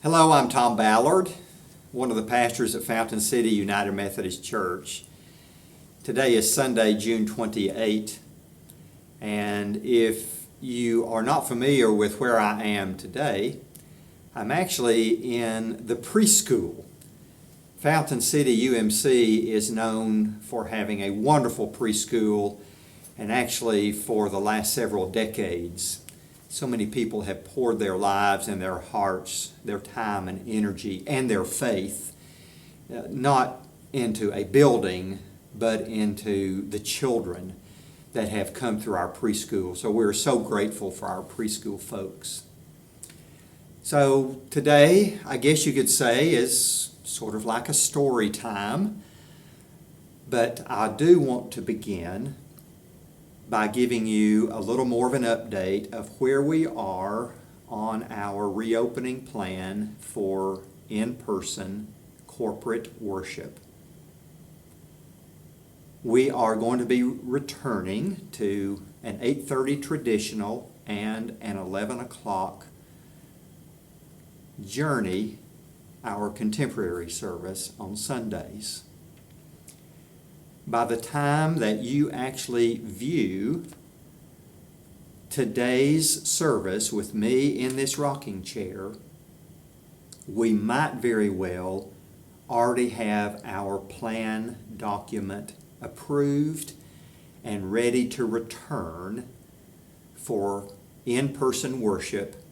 Hello, I'm Tom Ballard, one of the pastors at Fountain City United Methodist Church. Today is Sunday, June 28, and if you are not familiar with where I am today, I'm actually in the preschool. Fountain City UMC is known for having a wonderful preschool, and actually for the last several decades, so many people have poured their lives and their hearts, their time and energy, and their faith, not into a building, but into the children that have come through our preschool. So we're so grateful for our preschool folks. So today, I guess you could say, is sort of like a story time, but I do want to begin by giving you a little more of an update of where we are on our reopening plan for in-person corporate worship. We are going to be returning to an 8:30 traditional and an 11 o'clock journey, our contemporary service on Sundays. By the time that you actually view today's service with me in this rocking chair, we might very well already have our plan document approved and ready to return for in-person worship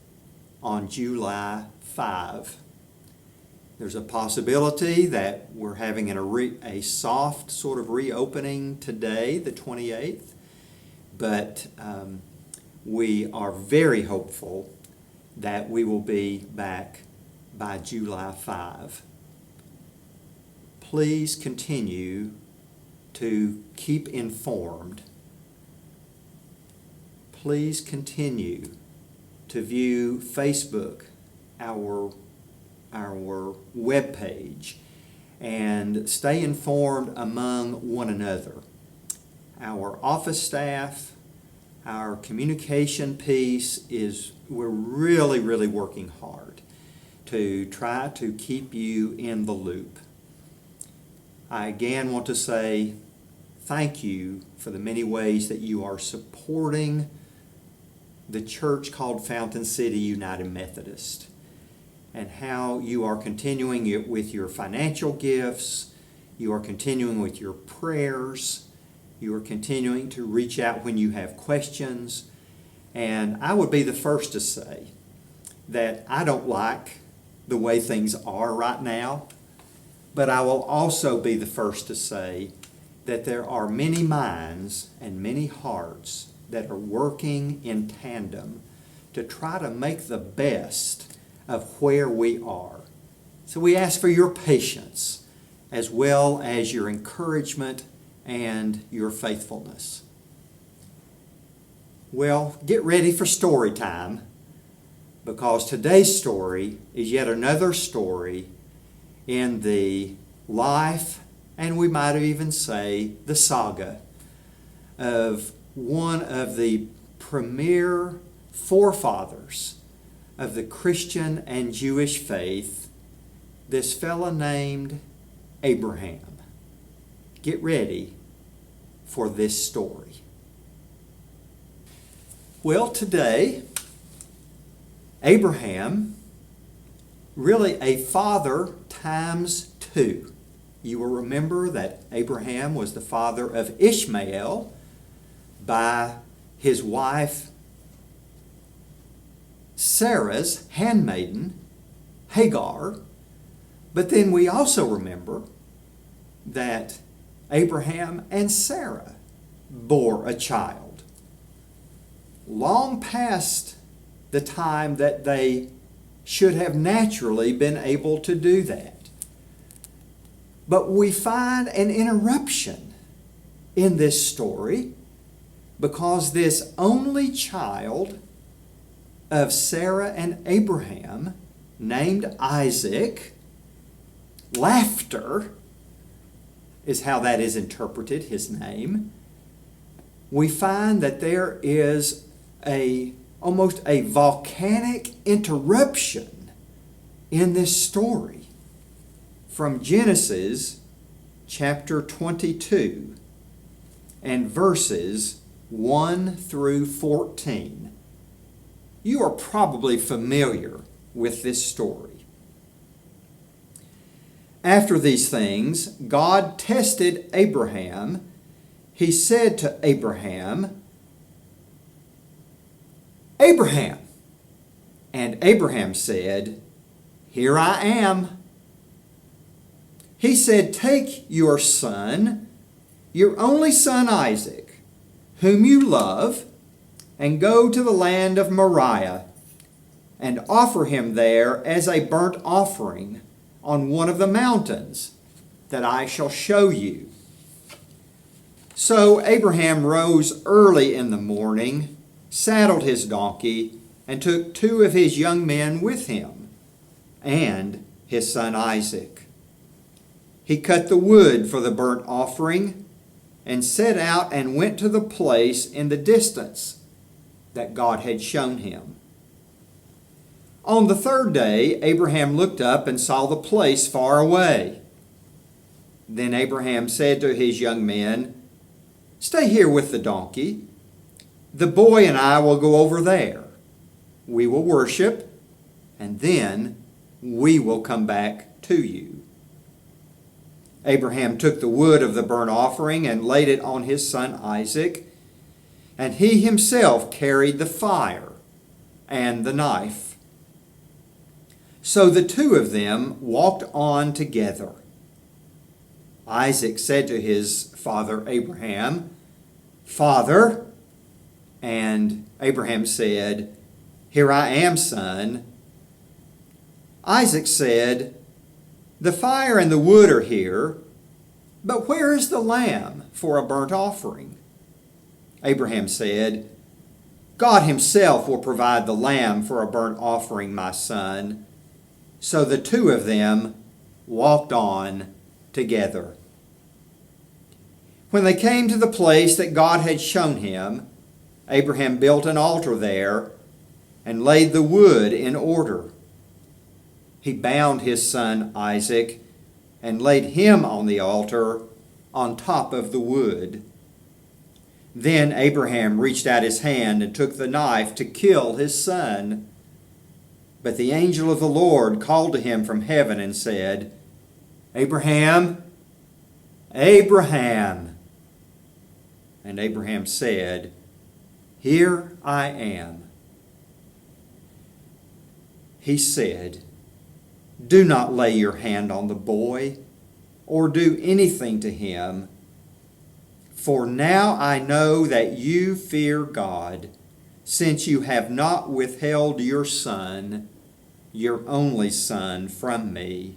on July 5. There's a possibility that we're having a soft sort of reopening today, the 28th, but we are very hopeful that we will be back by July 5. Please continue to keep informed. Please continue to view Facebook, our webpage, and stay informed among one another. Our office staff, our communication piece we're really working hard to try to keep you in the loop. I again want to say thank you for the many ways that you are supporting the church called Fountain City United Methodist, and how you are continuing it with your financial gifts, you are continuing with your prayers, you are continuing to reach out when you have questions. And I would be the first to say that I don't like the way things are right now, but I will also be the first to say that there are many minds and many hearts that are working in tandem to try to make the best of where we are. So we ask for your patience as well as your encouragement and your faithfulness. Well, get ready for story time, because today's story is yet another story in the life, and we might even say the saga, of one of the premier forefathers of the Christian and Jewish faith, this fella named Abraham. Get ready for this story. Well, today, Abraham, really a father times two. You will remember that Abraham was the father of Ishmael by his wife Sarah's handmaiden, Hagar. But then we also remember that Abraham and Sarah bore a child long past the time that they should have naturally been able to do that. But we find an interruption in this story, because this only child of Sarah and Abraham, named Isaac, laughter is how that is interpreted, his name. We find that there is almost a volcanic interruption in this story from Genesis chapter 22 and verses 1 through 14. You are probably familiar with this story. After these things, God tested Abraham. He said to Abraham, "Abraham." And Abraham said, "Here I am." He said, "Take your son, your only son Isaac, whom you love, and go to the land of Moriah, and offer him there as a burnt offering on one of the mountains that I shall show you." So Abraham rose early in the morning, saddled his donkey, and took 2 of his young men with him, and his son Isaac. He cut the wood for the burnt offering, and set out and went to the place in the distance that God had shown him. On the 3rd day, Abraham looked up and saw the place far away. Then Abraham said to his young men, "Stay here with the donkey. The boy and I will go over there. We will worship, and then we will come back to you." Abraham took the wood of the burnt offering and laid it on his son Isaac, and he himself carried the fire and the knife. So the 2 of them walked on together. Isaac said to his father Abraham, "Father," and Abraham said, "Here I am, son." Isaac said, "The fire and the wood are here, but where is the lamb for a burnt offering?" Abraham said, "God himself will provide the lamb for a burnt offering, my son." So the 2 of them walked on together. When they came to the place that God had shown him, Abraham built an altar there and laid the wood in order. He bound his son Isaac and laid him on the altar on top of the wood. Then Abraham reached out his hand and took the knife to kill his son. But the angel of the Lord called to him from heaven and said, "Abraham, Abraham." And Abraham said, "Here I am." He said, "Do not lay your hand on the boy or do anything to him, for now I know that you fear God, since you have not withheld your son, your only son, from me."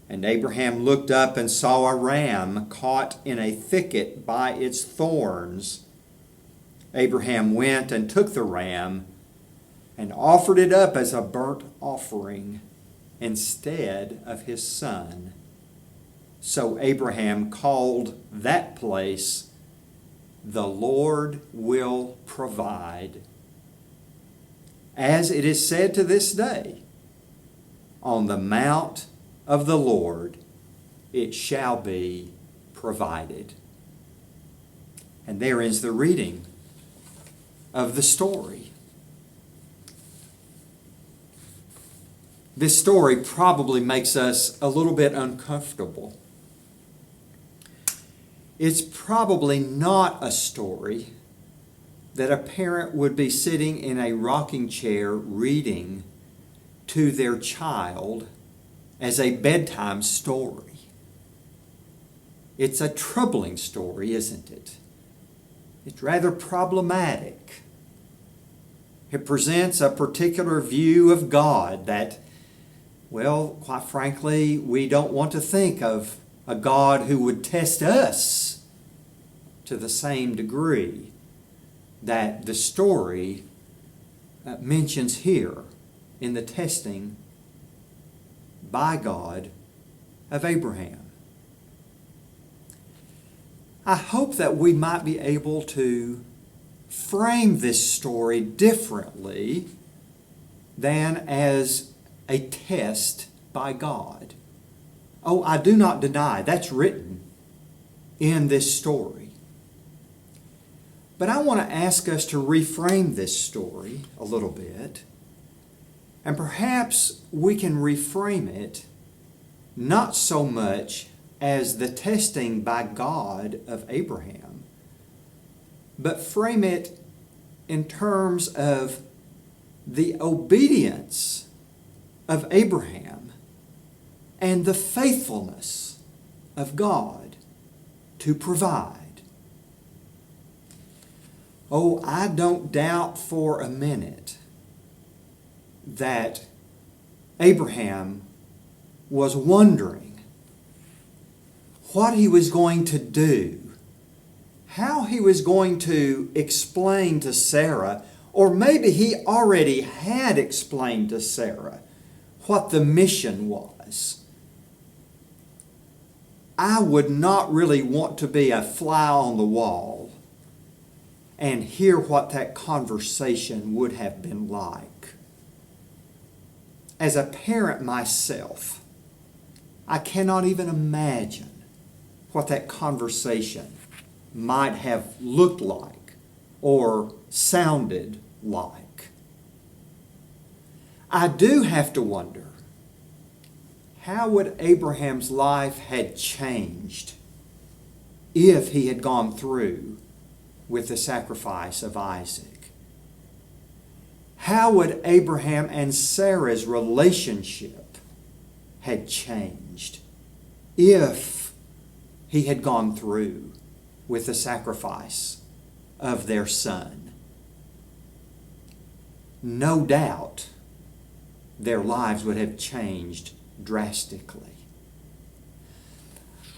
And Abraham looked up and saw a ram caught in a thicket by its thorns. Abraham went and took the ram and offered it up as a burnt offering instead of his son. So Abraham called that place, "The Lord will provide." As it is said to this day, "On the mount of the Lord it shall be provided." And there ends the reading of the story. This story probably makes us a little bit uncomfortable. It's probably not a story that a parent would be sitting in a rocking chair reading to their child as a bedtime story. It's a troubling story, isn't it? It's rather problematic. It presents a particular view of God that, well, quite frankly, we don't want to think of a God who would test us to the same degree that the story mentions here in the testing by God of Abraham. I hope that we might be able to frame this story differently than as a test by God. Oh, I do not deny that's written in this story. But I want to ask us to reframe this story a little bit. And perhaps we can reframe it not so much as the testing by God of Abraham, but frame it in terms of the obedience of Abraham and the faithfulness of God to provide. Oh, I don't doubt for a minute that Abraham was wondering what he was going to do, how he was going to explain to Sarah, or maybe he already had explained to Sarah what the mission was. I would not really want to be a fly on the wall and hear what that conversation would have been like. As a parent myself, I cannot even imagine what that conversation might have looked like or sounded like. I do have to wonder, how would Abraham's life had changed if he had gone through with the sacrifice of Isaac? How would Abraham and Sarah's relationship had changed if he had gone through with the sacrifice of their son? No doubt their lives would have changed drastically.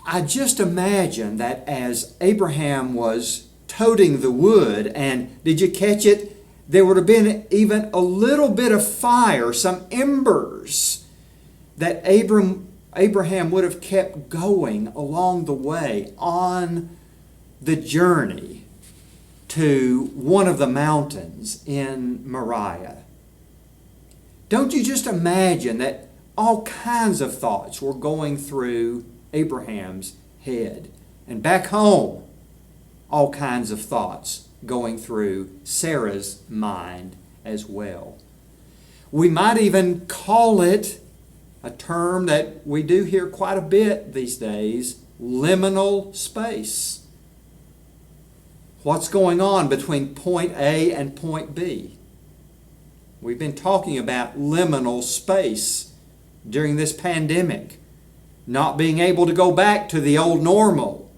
I just imagine that as Abraham was toting the wood, and did you catch it? There would have been even a little bit of fire, some embers that Abraham would have kept going along the way on the journey to one of the mountains in Moriah. Don't you just imagine that all kinds of thoughts were going through Abraham's head? And back home, all kinds of thoughts going through Sarah's mind as well. We might even call it a term that we do hear quite a bit these days, liminal space. What's going on between point A and point B? We've been talking about liminal space during this pandemic, not being able to go back to the old normal,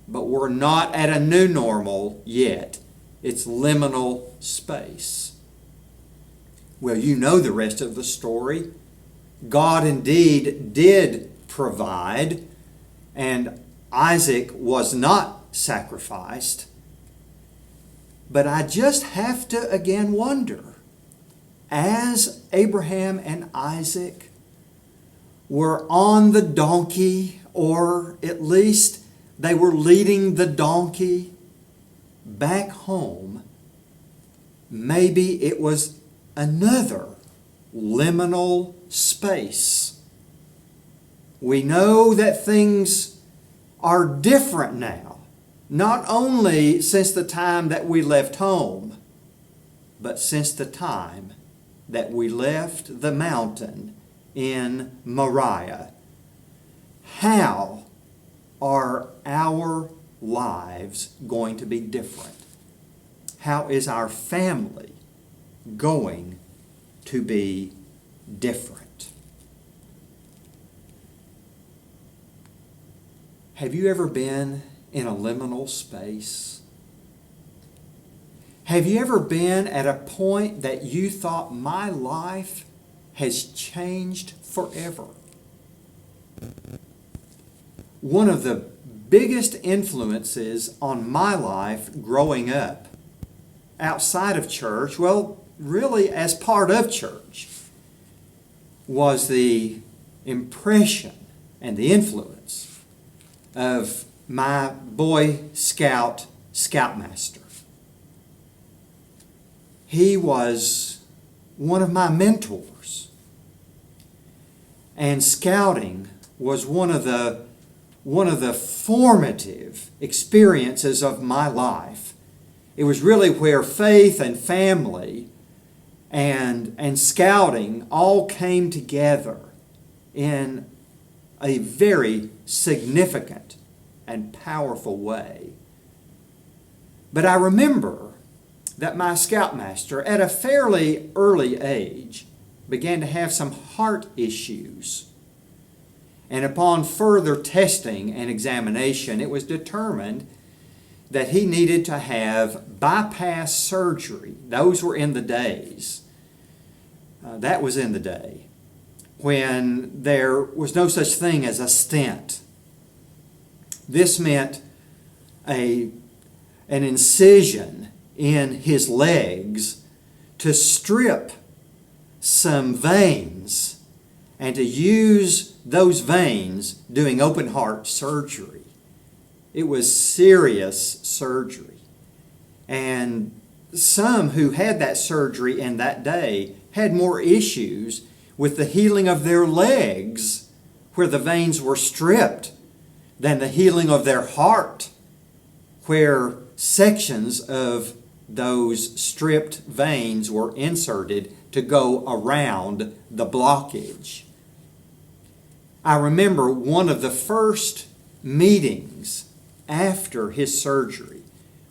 but we're not at a new normal yet. It's liminal space. Well, you know the rest of the story. God indeed did provide, and Isaac was not sacrificed. But I just have to again wonder, as Abraham and Isaac were on the donkey, or at least they were leading the donkey back home, maybe it was another liminal space. We know that things are different now, not only since the time that we left home, but since the time that we left the mountain in Moriah. How are our lives going to be different? How is our family going to be different? Have you ever been in a liminal space? Have you ever been at a point that you thought, my life has changed forever? One of the biggest influences on my life growing up outside of church, well, really as part of church, was the impression and the influence of my Boy Scout scoutmaster. He was one of my mentors. And scouting was one of the formative experiences of my life. It was really where faith and family and scouting all came together in a very significant and powerful way. But I remember that my scoutmaster, at a fairly early age, began to have some heart issues. And upon further testing and examination, it was determined that he needed to have bypass surgery. Those were in the days. That was in the day when there was no such thing as a stent. This meant an incision in his legs to strip some veins and to use those veins doing open heart surgery. It was serious surgery. And some who had that surgery in that day had more issues with the healing of their legs where the veins were stripped than the healing of their heart where sections of those stripped veins were inserted to go around the blockage. I remember one of the first meetings after his surgery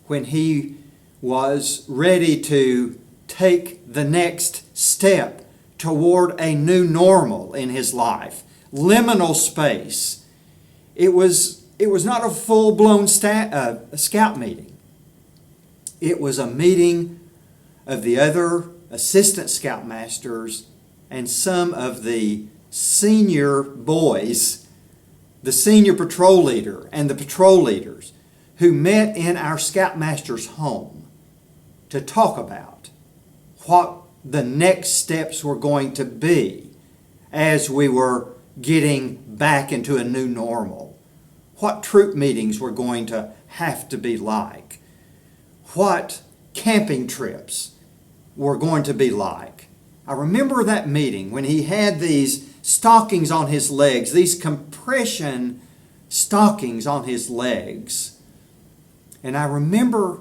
when he was ready to take the next step toward a new normal in his life. Liminal space. It was not a full-blown scout meeting. It was a meeting of the other assistant scoutmasters and some of the senior boys, the senior patrol leader and the patrol leaders who met in our scoutmaster's home to talk about what the next steps were going to be as we were getting back into a new normal. What troop meetings were going to have to be like. What camping trips were going to be like. I remember that meeting when he had these stockings on his legs, these compression stockings on his legs. And I remember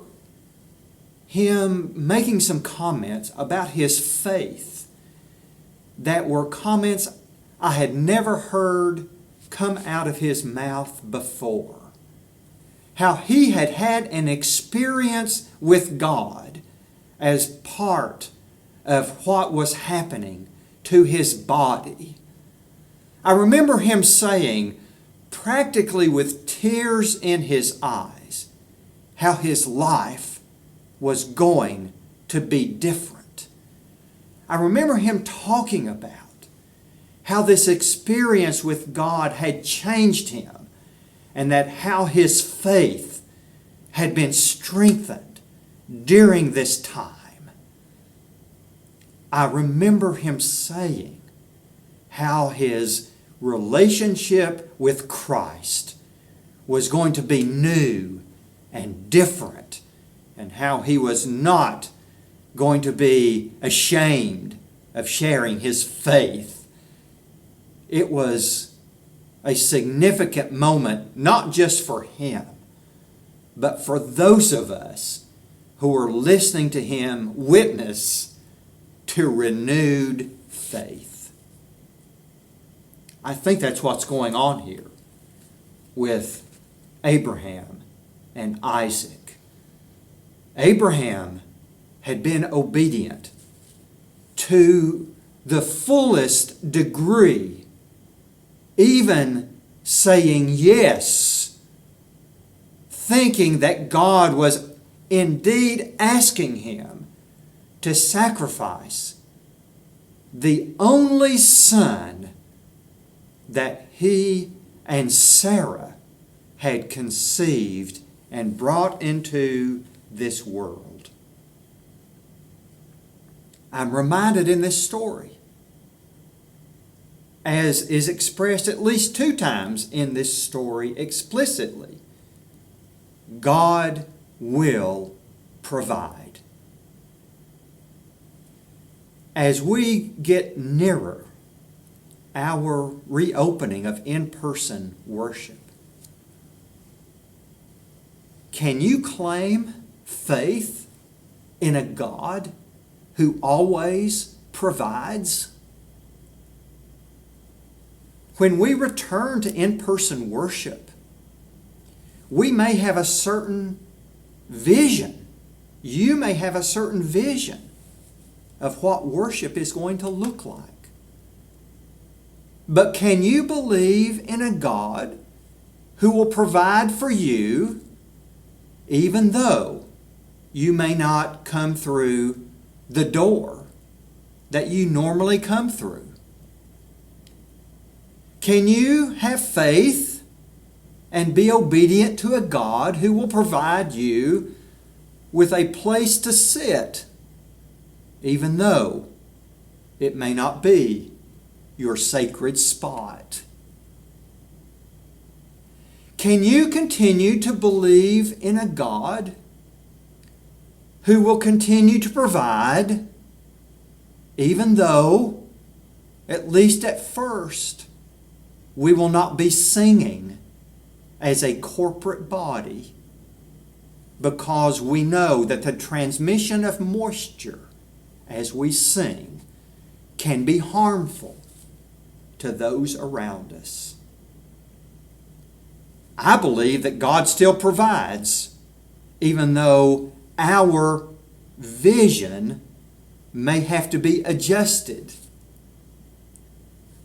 him making some comments about his faith that were comments I had never heard come out of his mouth before. How he had had an experience with God as part of what was happening to his body. I remember him saying, practically with tears in his eyes, how his life was going to be different. I remember him talking about how this experience with God had changed him and that how his faith had been strengthened during this time. I remember him saying how his relationship with Christ was going to be new and different, and how he was not going to be ashamed of sharing his faith. It was a significant moment, not just for him, but for those of us who were listening to him witness to renewed faith. I think that's what's going on here with Abraham and Isaac. Abraham had been obedient to the fullest degree, even saying yes, thinking that God was indeed asking him to sacrifice the only son that he and Sarah had conceived and brought into this world. I'm reminded in this story, as is expressed at least 2 times in this story explicitly, God will provide. As we get nearer our reopening of in-person worship. Can you claim faith in a God who always provides? When we return to in-person worship, we may have a certain vision. You may have a certain vision of what worship is going to look like. But can you believe in a God who will provide for you even though you may not come through the door that you normally come through? Can you have faith and be obedient to a God who will provide you with a place to sit, even though it may not be your sacred spot? Can you continue to believe in a God who will continue to provide, even though, at least at first, we will not be singing as a corporate body, because we know that the transmission of moisture as we sing can be harmful to those around us? I believe that God still provides, even though our vision may have to be adjusted.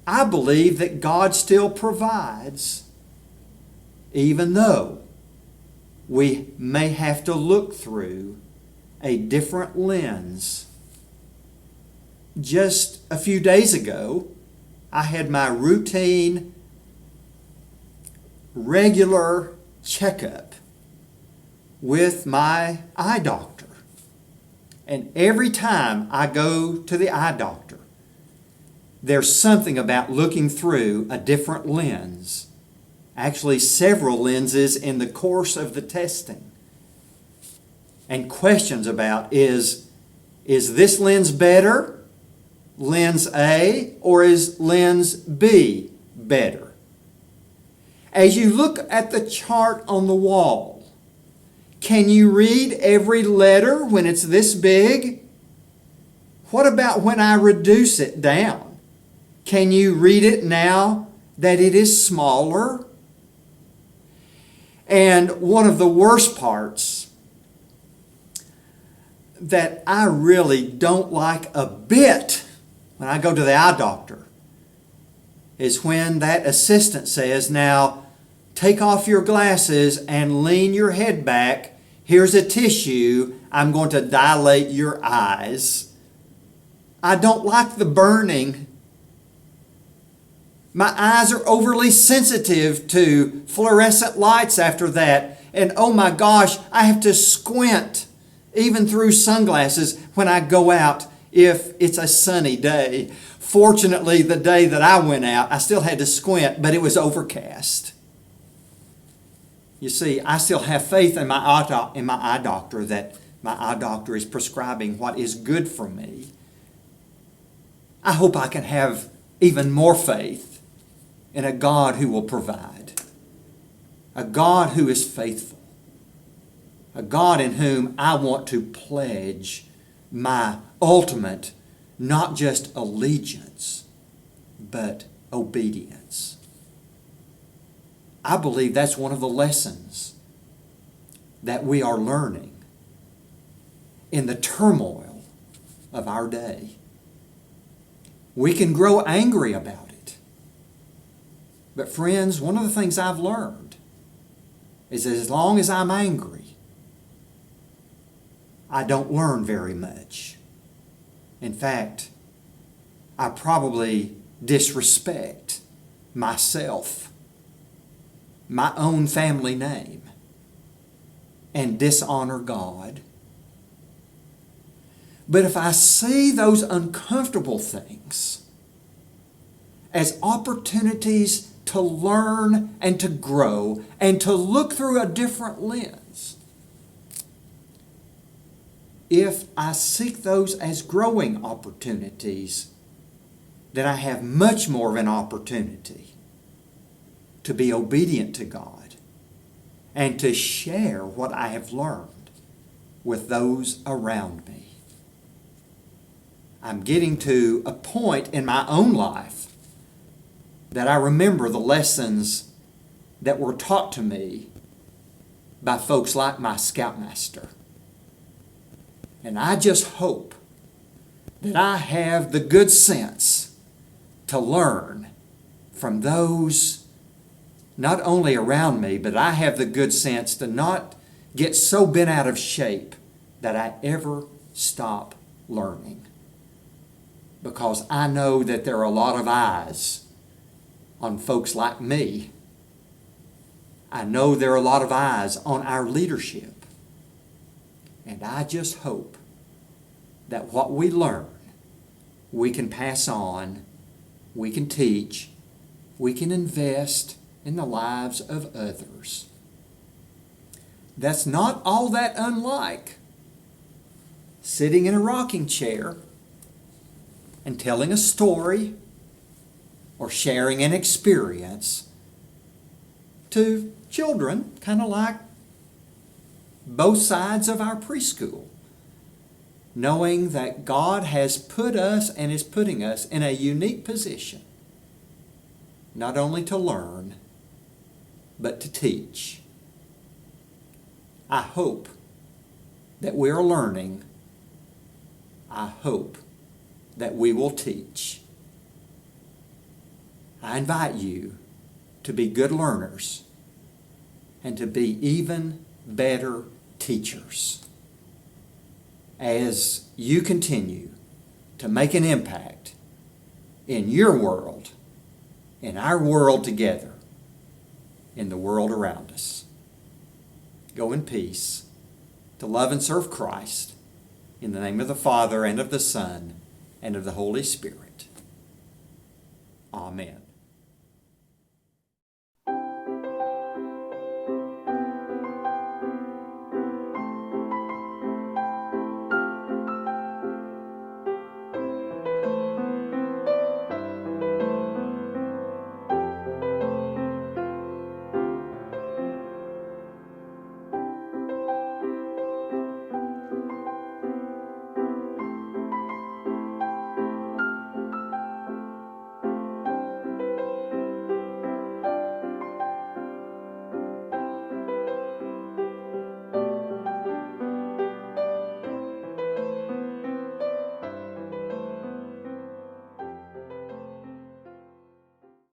I believe that God still provides, even though we may have to look through a different lens. Just a few days ago, I had my routine, regular checkup with my eye doctor. And every time I go to the eye doctor, there's something about looking through a different lens. Actually, several lenses in the course of the testing. And questions about, is this lens better, lens A, or is lens B better? As you look at the chart on the wall, can you read every letter when it's this big? What about when I reduce it down? Can you read it now that it is smaller? And one of the worst parts that I really don't like a bit when I go to the eye doctor is when that assistant says, now take off your glasses and lean your head back. Here's a tissue. I'm going to dilate your eyes. I don't like the burning. My eyes are overly sensitive to fluorescent lights after that. And oh my gosh, I have to squint even through sunglasses when I go out if it's a sunny day. Fortunately, the day that I went out, I still had to squint, but it was overcast. You see, I still have faith in my eye doctor that my eye doctor is prescribing what is good for me. I hope I can have even more faith in a God who will provide, a God who is faithful, a God in whom I want to pledge my ultimate, not just allegiance, but obedience. I believe that's one of the lessons that we are learning in the turmoil of our day. We can grow angry about it. But friends, one of the things I've learned is that as long as I'm angry, I don't learn very much. In fact, I probably disrespect myself, my own family name, and dishonor God. But if I see those uncomfortable things as opportunities to learn and to grow and to look through a different lens, if I seek those as growing opportunities, then I have much more of an opportunity to be obedient to God and to share what I have learned with those around me. I'm getting to a point in my own life that I remember the lessons that were taught to me by folks like my scoutmaster. And I just hope that I have the good sense to learn from those not only around me, but I have the good sense to not get so bent out of shape that I ever stop learning. Because I know that there are a lot of eyes on folks like me. I know there are a lot of eyes on our leadership. And I just hope that what we learn, we can pass on, we can teach, we can invest in the lives of others. That's not all that unlike sitting in a rocking chair and telling a story or sharing an experience to children, kind of like both sides of our preschool, knowing that God has put us and is putting us in a unique position, not only to learn, but to teach. I hope that we're learning. I hope that we will teach. I invite you to be good learners and to be even better teachers as you continue to make an impact in your world, in our world together, in the world around us. Go in peace to love and serve Christ in the name of the Father and of the Son and of the Holy Spirit. Amen.